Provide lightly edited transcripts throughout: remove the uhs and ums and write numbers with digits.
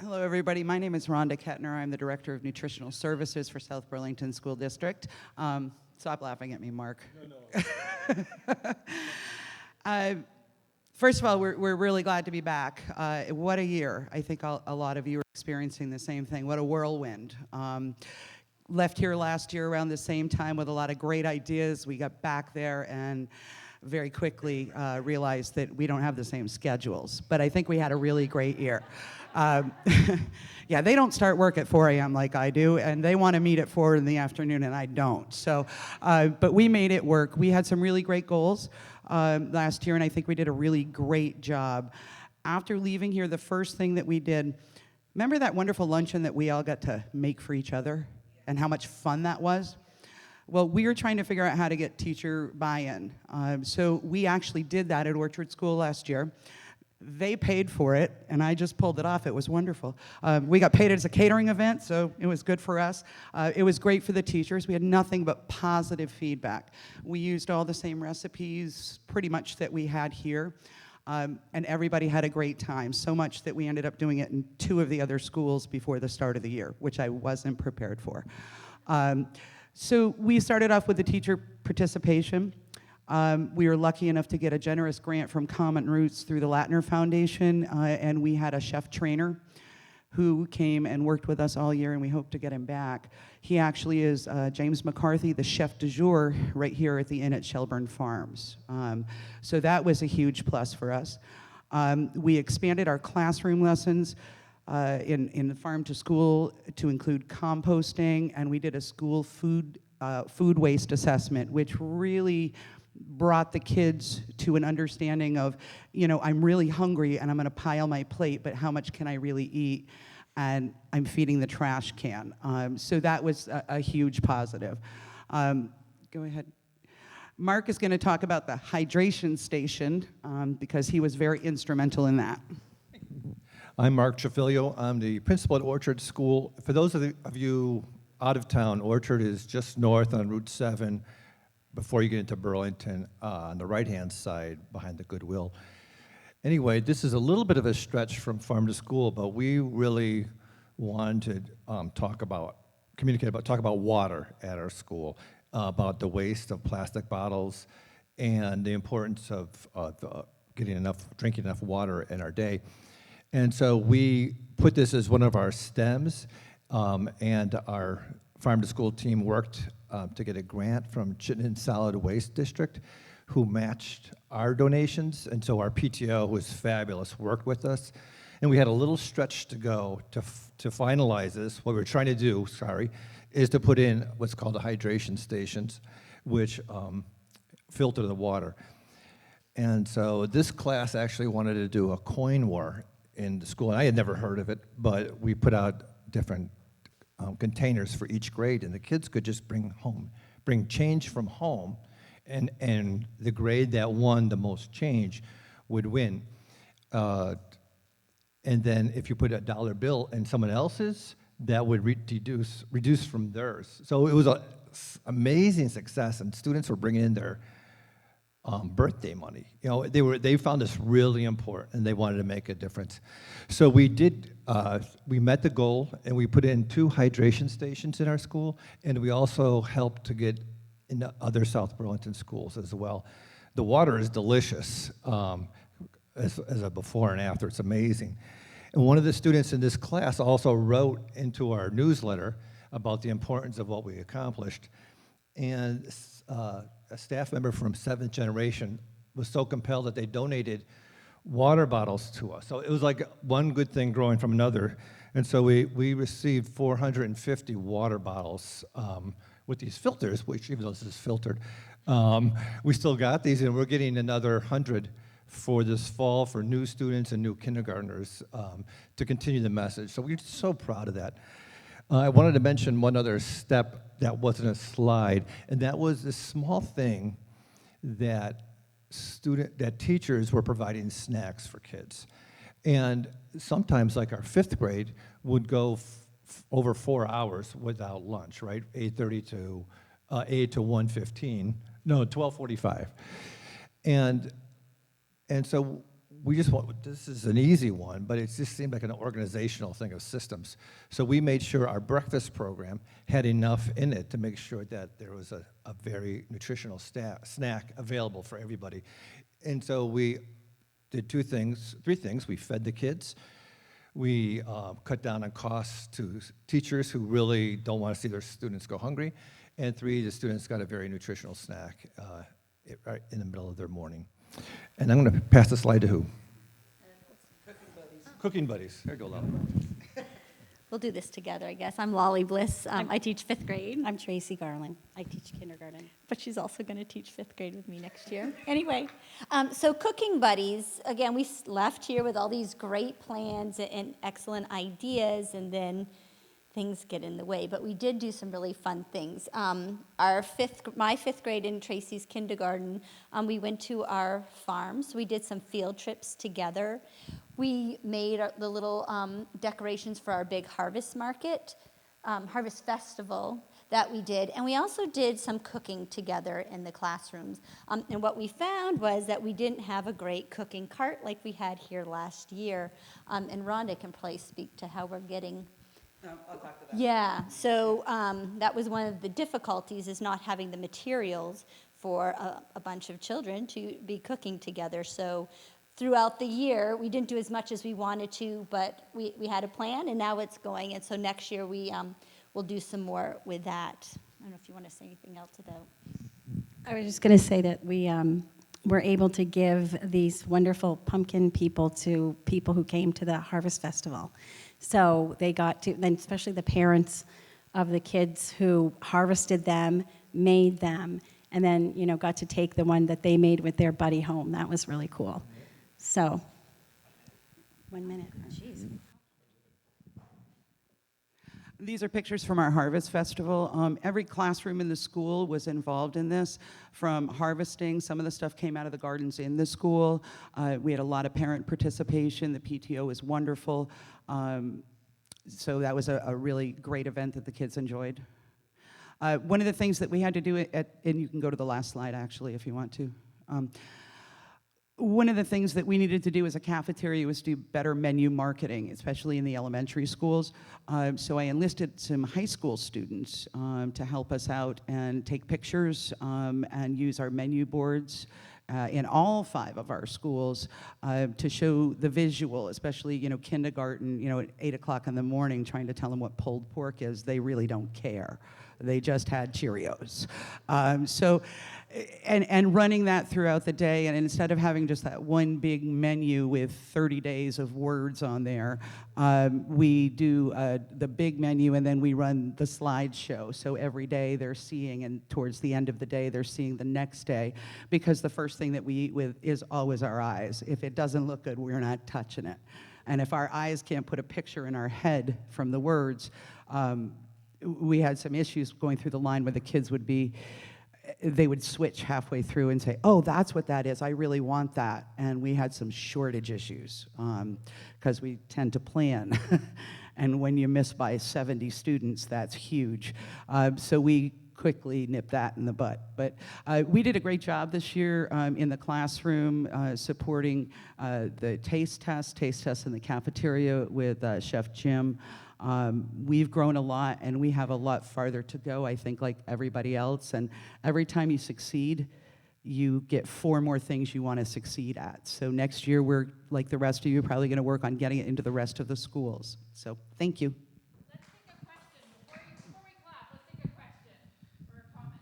Hello, everybody. My name is Rhonda Kettner. I'm the Director of Nutritional Services for South Burlington School District. Stop laughing at me, Mark. No. First of all, we're really glad to be back. What a year. I think a lot of you are experiencing the same thing. What a whirlwind. Left here last year around the same time with a lot of great ideas. We got back there and very quickly realized that we don't have the same schedules. But I think we had a really great year. Yeah, they don't start work at 4 a.m. like I do, and they want to meet at 4 in the afternoon, and I don't. So, but we made it work. We had some really great goals last year, and I think we did a really great job. After leaving here, the first thing that we did, remember that wonderful luncheon that we all got to make for each other, and how much fun that was? Well, we were trying to figure out how to get teacher buy-in. So we actually did that at Orchard School last year. They paid for it, and I just pulled it off. It was wonderful. We got paid as a catering event, so it was good for us. It was great for the teachers. We had nothing but positive feedback. We used all the same recipes, pretty much, that we had here, and everybody had a great time, so much that we ended up doing it in 2 of the other schools before the start of the year, which I wasn't prepared for. So we started off with the teacher participation. We were lucky enough to get a generous grant from Common Roots through the Latner Foundation, and we had a chef trainer who came and worked with us all year, and we hope to get him back. He actually is James McCarthy, the chef du jour right here at the Inn at Shelburne Farms. So that was a huge plus for us. We expanded our classroom lessons in the farm to school to include composting, and we did a school food waste assessment, which really brought the kids to an understanding of, you know, I'm really hungry and I'm gonna pile my plate, but how much can I really eat? And I'm feeding the trash can. So that was a huge positive. Go ahead. Mark is gonna talk about the hydration station because he was very instrumental in that. I'm Mark Trafilio. I'm the principal at Orchard School. For those of you out of town, Orchard is just north on Route 7 before you get into Burlington, on the right-hand side behind the Goodwill. Anyway, this is a little bit of a stretch from farm to school, but we really wanted to talk about water at our school, about the waste of plastic bottles and the importance of drinking enough water in our day. And so we put this as one of our stems, and our farm to school team worked to get a grant from Chittenden Solid Waste District, who matched our donations. And so our PTO, who was fabulous, worked with us. And we had a little stretch to go to finalize this. What we're trying to do, is to put in what's called the hydration stations, which filter the water. And so this class actually wanted to do a coin war in the school, and I had never heard of it, but we put out different containers for each grade, and the kids could just bring change from home, and the grade that won the most change would win. And then if you put a dollar bill in someone else's, that would reduce from theirs. So it was an amazing success, and students were bringing in their birthday money. You know, they found this really important, and they wanted to make a difference. So we met the goal, and we put in 2 hydration stations in our school, and we also helped to get into other South Burlington schools as well. The water is delicious as a before and after. It's amazing. And one of the students in this class also wrote into our newsletter about the importance of what we accomplished. And a staff member from 7th generation was so compelled that they donated water bottles to us. So it was like one good thing growing from another. And so we received 450 water bottles with these filters, which even though this is filtered, we still got these, and we're getting another 100 for this fall for new students and new kindergartners to continue the message. So we're so proud of that. I wanted to mention one other step that wasn't a slide, and that was this small thing that teachers were providing snacks for kids. And sometimes, like our 5th grade, would go over 4 hours without lunch, right? 8:30 to 8 to 1:15, no, 12:45. And so we just want, this is an easy one, but it just seemed like an organizational thing of systems. So we made sure our breakfast program had enough in it to make sure that there was a very nutritional snack available for everybody. And so we did three things. We fed the kids. We cut down on costs to teachers who really don't want to see their students go hungry. And 3, the students got a very nutritional snack right in the middle of their morning. And I'm going to pass the slide to who? Cooking buddies. Cooking buddies. There you go, Lolly. We'll do this together, I guess. I'm Lolly Bliss. I teach 5th grade, I'm Tracy Garland. I teach kindergarten. but she's also going to teach 5th grade with me next year. Anyway, so Cooking Buddies, again, we left here with all these great plans and excellent ideas, and then things get in the way. But we did do some really fun things. My 5th grade and Tracy's kindergarten, we went to our farms. We did some field trips together. We made the little decorations for our big harvest market, harvest festival that we did. And we also did some cooking together in the classrooms. And what we found was that we didn't have a great cooking cart like we had here last year. And Rhonda can probably speak to how we're getting. I'll talk to that. Yeah, so that was one of the difficulties, is not having the materials for a bunch of children to be cooking together. So throughout the year, we didn't do as much as we wanted to, but we had a plan, and now it's going. And so next year, we'll do some more with that. I don't know if you want to say anything else about. I was just going to say that we were able to give these wonderful pumpkin people to people who came to the Harvest Festival. So they got to, then especially the parents of the kids who harvested them, made them, and then, got to take the one that they made with their buddy home. That was really cool. So, 1 minute. Jeez. These are pictures from our Harvest Festival. Every classroom in the school was involved in this, from harvesting. Some of the stuff came out of the gardens in the school. We had a lot of parent participation. The PTO was wonderful. So that was a really great event that the kids enjoyed. One of the things that we had to do, and you can go to the last slide actually if you want to. One of the things that we needed to do as a cafeteria was do better menu marketing, especially in the elementary schools. So I enlisted some high school students to help us out and take pictures and use our menu boards in all 5 of our schools to show the visual, especially, kindergarten, at 8 o'clock in the morning, trying to tell them what pulled pork is. They really don't care. They just had Cheerios. And running that throughout the day, and instead of having just that one big menu with 30 days of words on there, we do the big menu, and then we run the slideshow. So every day they're seeing, and towards the end of the day, they're seeing the next day, because the first thing that we eat with is always our eyes. If it doesn't look good, we're not touching it. And if our eyes can't put a picture in our head from the words, we had some issues going through the line where the kids they would switch halfway through and say, oh, that's what that is, I really want that. And we had some shortage issues because we tend to plan. And when you miss by 70 students, that's huge. So we quickly nipped that in the butt. But we did a great job this year in the classroom supporting the taste tests in the cafeteria with Chef Jim. We've grown a lot, and we have a lot farther to go, I think, like everybody else. And every time you succeed, you get 4 more things you want to succeed at. So next year, we're, like the rest of you, probably going to work on getting it into the rest of the schools. So thank you. Let's take a question. Before we clap, let's take a question or a comment.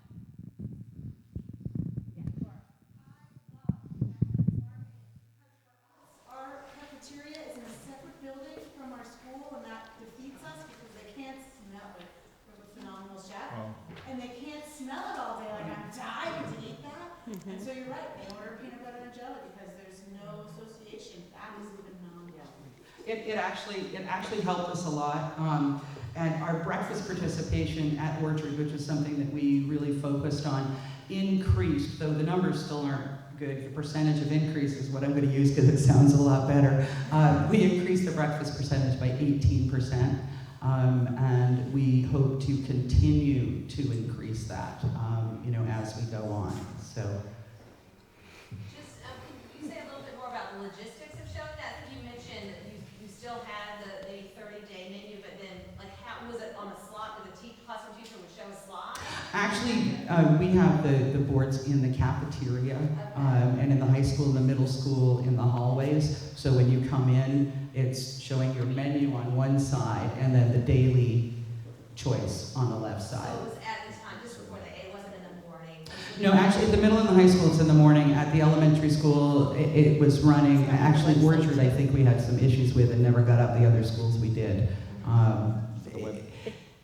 Yeah, Laura. Our cafeteria is in a separate building from our school, and that defeats us because they can't smell it. We have a phenomenal chef, and they can't smell it all day. Like, I'm dying to eat that. And so you're right, they order peanut butter and jelly because there's no association. That is phenomenal. It actually helped us a lot. And our breakfast participation at Orchard, which is something that we really focused on, increased, though the numbers still aren't good. The percentage of increase is what I'm going to use because it sounds a lot better. We increased the breakfast percentage by 18%, and we hope to continue to increase that, as we go on. So. Just, can you say a little bit more about the logistics actually, we have the boards in the cafeteria, and in the high school and the middle school in the hallways. So when you come in, it's showing your menu on one side and then the daily choice on the left side. So it was at the time, just before it wasn't in the morning? No, actually, at the middle and the high school, it's in the morning. At the elementary school, it was running. Actually, Orchard, I think we had some issues with and never got up. The other schools we did.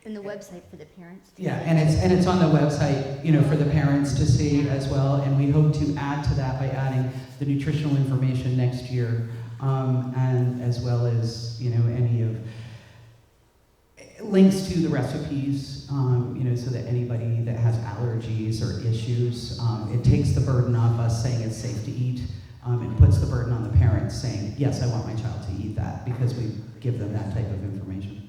And the website for the parents. Yeah, and it's on the website, for the parents to see as well. And we hope to add to that by adding the nutritional information next year, and as well as any of links to the recipes, so that anybody that has allergies or issues, it takes the burden off us saying it's safe to eat, and puts the burden on the parents saying, yes, I want my child to eat that, because we give them that type of information.